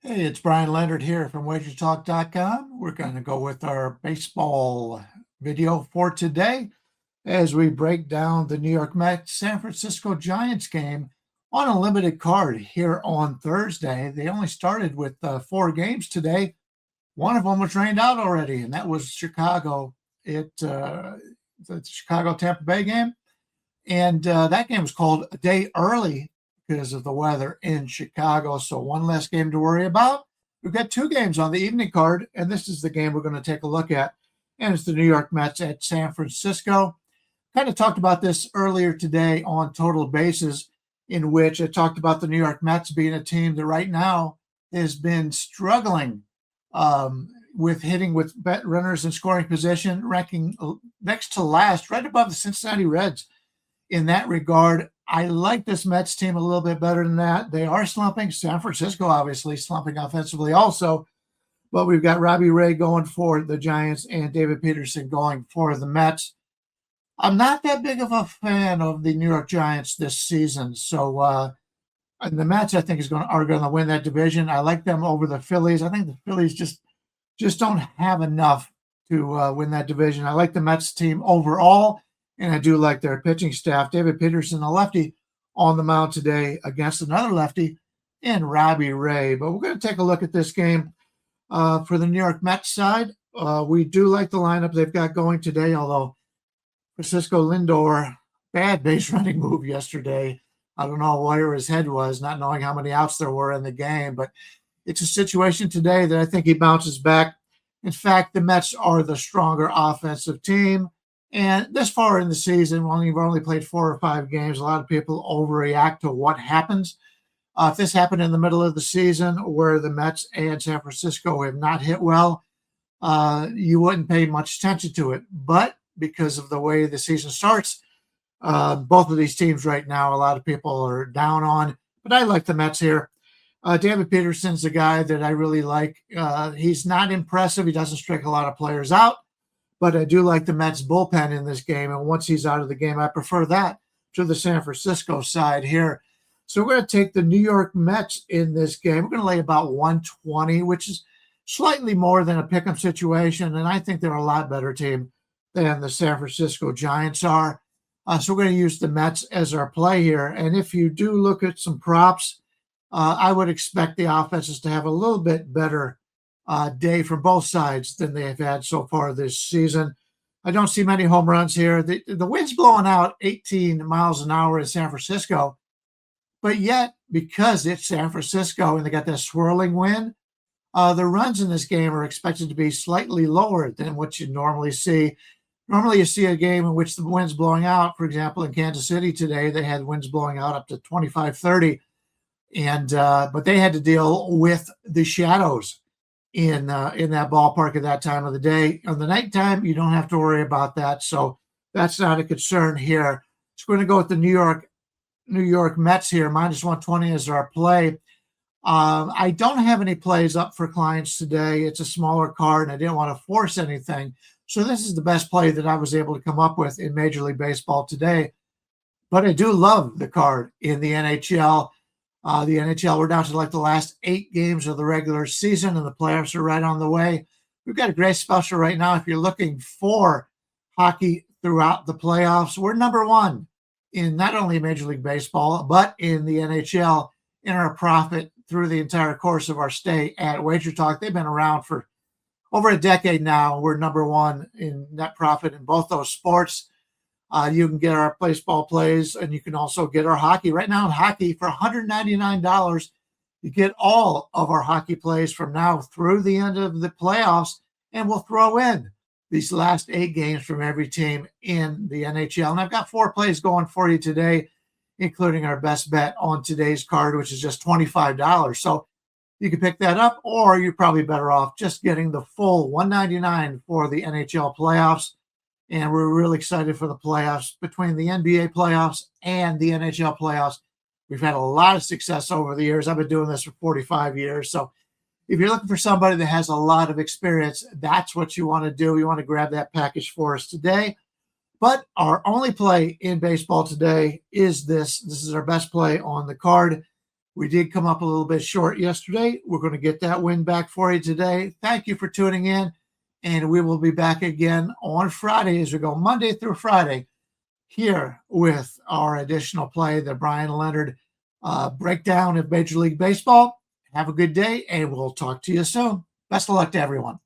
Hey, it's Bryan Leonard here from wagertalk.com. We're going to go with our baseball video for today as we break down the New York Mets San Francisco Giants game on a limited card here on Thursday. They only started with 4 games today. One of them was rained out already, and that was Chicago. The Chicago Tampa Bay game. And that game was called a day early because of the weather in Chicago. So one less game to worry about. We've got 2 games on the evening card, and this is the game we're going to take a look at. And it's the New York Mets at San Francisco. Kind of talked about this earlier today on Total Bases, in which I talked about the New York Mets being a team that right now has been struggling with hitting with runners in scoring position, ranking next to last, right above the Cincinnati Reds. In that regard, I like this Mets team a little bit better than that. They are slumping. San Francisco obviously slumping offensively also, but we've got Robbie Ray going for the Giants and David Peterson going for the Mets. I'm not that big of a fan of the New York Giants this season, so and the Mets I think are going to win that division. I like them over the Phillies. I think the Phillies just don't have enough to win that division. I like the Mets team overall. And I do like their pitching staff. David Peterson, a lefty, on the mound today against another lefty in Robbie Ray. But we're going to take a look at this game for the New York Mets side. We do like the lineup they've got going today, although Francisco Lindor, bad base running move yesterday. I don't know where his head was, not knowing how many outs there were in the game. But it's a situation today that I think he bounces back. In fact, the Mets are the stronger offensive team. And this far in the season, when you've only played 4 or 5 games, a lot of people overreact to what happens. If this happened in the middle of the season where the Mets and San Francisco have not hit well, you wouldn't pay much attention to it. But because of the way the season starts, both of these teams right now, a lot of people are down on. But I like the Mets here. David Peterson's a guy that I really like. He's not impressive. He doesn't strike a lot of players out. But I do like the Mets bullpen in this game. And once he's out of the game, I prefer that to the San Francisco side here. So we're going to take the New York Mets in this game. We're going to lay about 120, which is slightly more than a pick'em situation. And I think they're a lot better team than the San Francisco Giants are. So we're going to use the Mets as our play here. And if you do look at some props, I would expect the offenses to have a little bit better day from both sides than they have had so far this season. I don't see many home runs here. The wind's blowing out 18 miles an hour in San Francisco, but yet because it's San Francisco and they got that swirling wind, the runs in this game are expected to be slightly lower than what you normally see. Normally you see a game in which the wind's blowing out. For example, in Kansas City today, they had winds blowing out up to 25, 30, but they had to deal with the shadows in that ballpark at that time of the day. On the nighttime, you don't have to worry about that. So that's not a concern here. So we're going to go with the New York Mets here. Minus 120 is our play. I don't have any plays up for clients today. It's a smaller card, and I didn't want to force anything. So this is the best play that I was able to come up with in Major League Baseball today. But I do love the card in the NHL. The NHL, we're down to like the last 8 games of the regular season, and the playoffs are right on the way. We've got a great special right now. If you're looking for hockey throughout the playoffs, we're number 1 in not only Major League Baseball, but in the NHL in our profit through the entire course of our stay at Wager Talk. They've been around for over a decade now. We're number 1 in net profit in both those sports. You can get our baseball plays, and you can also get our hockey. Right now in hockey, for $199, you get all of our hockey plays from now through the end of the playoffs, and we'll throw in these last 8 games from every team in the NHL. And I've got 4 plays going for you today, including our best bet on today's card, which is just $25. So you can pick that up, or you're probably better off just getting the full $199 for the NHL playoffs. And we're really excited for the playoffs. Between the NBA playoffs and the NHL playoffs, we've had a lot of success over the years. I've been doing this for 45 years. So if you're looking for somebody that has a lot of experience, that's what you want to do. You want to grab that package for us today. But our only play in baseball today is this. This is our best play on the card. We did come up a little bit short yesterday. We're going to get that win back for you today. Thank you for tuning in, and we will be back again on Friday as we go Monday through Friday here with our additional play, the Bryan Leonard breakdown of Major League Baseball. Have a good day, and we'll talk to you soon. Best of luck to everyone.